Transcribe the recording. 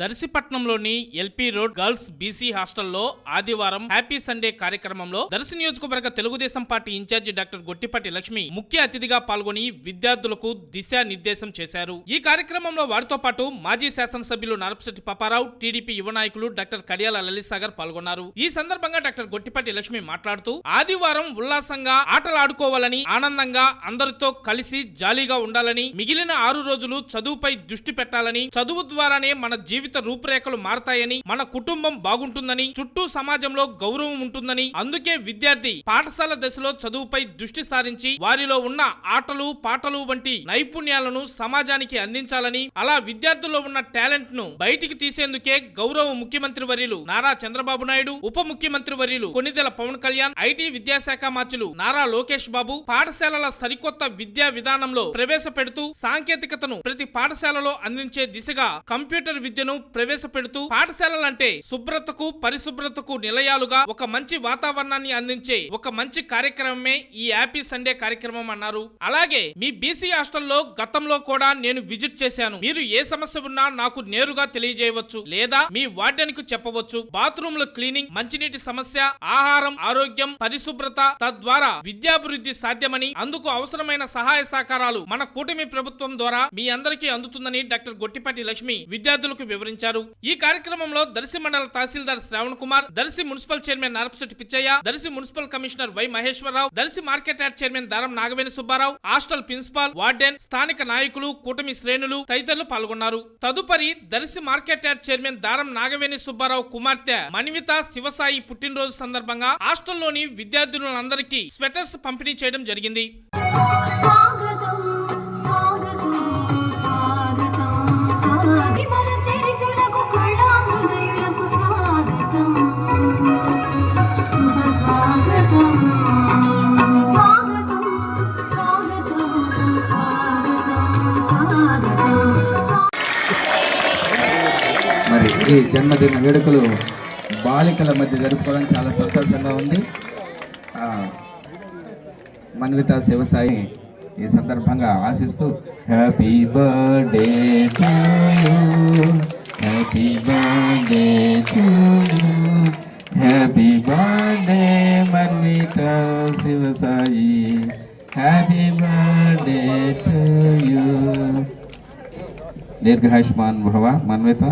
దర్శిపట్నంలోని LP road girls BC హాస్టల్లో ఆదివారం happy Sunday కార్యక్రమంలో దర్శి నియోజకవర్గ Telugu Desam party incharge doctor Gottipati Lakshmi ముఖ్య అతిథిగా పాల్గొని విద్యార్థులకు దిశానిర్దేశం చేశారు. ఈ కార్యక్రమంలో వారితో పాటు మాజీ శాసనసభ్యులు నరపశెట్టి పాపారావు, టీడీపీ యువ నాయకులు డాక్టర్ కడియాల లలిత్ సాగర్ పాల్గొన్నారు. ఈ సందర్భంగా డాక్టర్ గొట్టిపాటి లక్ష్మి మాట్లాడుతూ ఆదివారం ఉల్లాసంగా ఆటలాడుకోవాలని, ఆనందంగా అందరితో కలిసి జాలీగా ఉండాలని, మిగిలిన 6 రోజులు చదువుపై దృష్టి పెట్టాలని, చదువు ద్వారానే మన జీవిత రూపురేఖలు మారతాయని, మన కుటుంబం బాగుంటుందని, చుట్టూ సమాజంలో గౌరవం ఉంటుందని, అందుకే విద్యార్థి పాఠశాల దశలో చదువుపై దృష్టి సారించి వారిలో ఉన్న ఆటలు, పాటలు వంటి నైపుణ్యాలను సమాజానికి అందించాలని, అలా విద్యార్థుల్లో ఉన్న టాలెంట్ ను బయటికి తీసేందుకే గౌరవ ముఖ్యమంత్రి వర్యులు నారా చంద్రబాబు నాయుడు, ఉప ముఖ్యమంత్రి వర్యులు కొణిదెల పవన్ కళ్యాణ్, ఐటీ విద్యాశాఖ మంత్రులు నారా లోకేష్ బాబు పాఠశాలల సరికొత్త విద్యా విధానంలో ప్రవేశపెడుతూ సాంకేతికతను ప్రతి పాఠశాలలో అందించే దిశగా కంప్యూటర్ విద్యను ప్రవేశపెడుతూ పాఠశాలలంటే శుభ్రతకు, పరిశుభ్రతకు నిలయాలుగా ఒక మంచి వాతావరణాన్ని అందించే ఒక మంచి కార్యక్రమమే ఈ హ్యాపీ సండే కార్యక్రమం అన్నారు. అలాగే మీ బీసీ హాస్టల్లో గతంలో కూడా నేను విజిట్ చేశాను. మీరు ఏ సమస్య ఉన్నా నాకు నేరుగా తెలియజేయవచ్చు, లేదా మీ వార్డెన్ కు చెప్పవచ్చు. బాత్రూమ్ల క్లీనింగ్, మంచినీటి సమస్య, ఆహారం, ఆరోగ్యం, పరిశుభ్రత, తద్వారా విద్యాభివృద్ధి సాధ్యమని, అందుకు అవసరమైన సహాయ సహకారాలు మన కూటమి ప్రభుత్వం ద్వారా మీ అందరికీ అందుతుందని డాక్టర్ గొట్టిపాటి లక్ష్మి విద్యార్థులకు వివరించారు. ఈ కార్యక్రమంలో దర్శి మండల tahsildar Sravan Kumar, Darsi municipal chairman Narapasetti Pichaiah, Darsi municipal commissioner Y Maheswararao, Darsi market yard chairman Daram Nagaveni Subbarao, hostel principal, warden, స్థానిక నాయకులు, కూటమి శ్రేణులు తదితరులు పాల్గొన్నారు. తదుపరి Darsi market yard chairman Daram Nagaveni Subbarao కుమార్తె మణివిత శివసాయి పుట్టినరోజు సందర్భంగా హాస్టల్లోని విద్యార్థులందరికీ స్వెటర్స్ పంపిణీ చేయడం జరిగింది. మరి ఈ జన్మదిన వేడుకలు బాలికల మధ్య జరుపుకోవడం చాలా సంతోషంగా ఉంది. మన్విత శివసాయి ఈ సందర్భంగా ఆశిస్తూ happy birthday to you, happy birthday to you, happy birthday Manvitha Sivasai, happy birthday to you. దీర్ఘాయుష్మాన్ భవ మన్విత.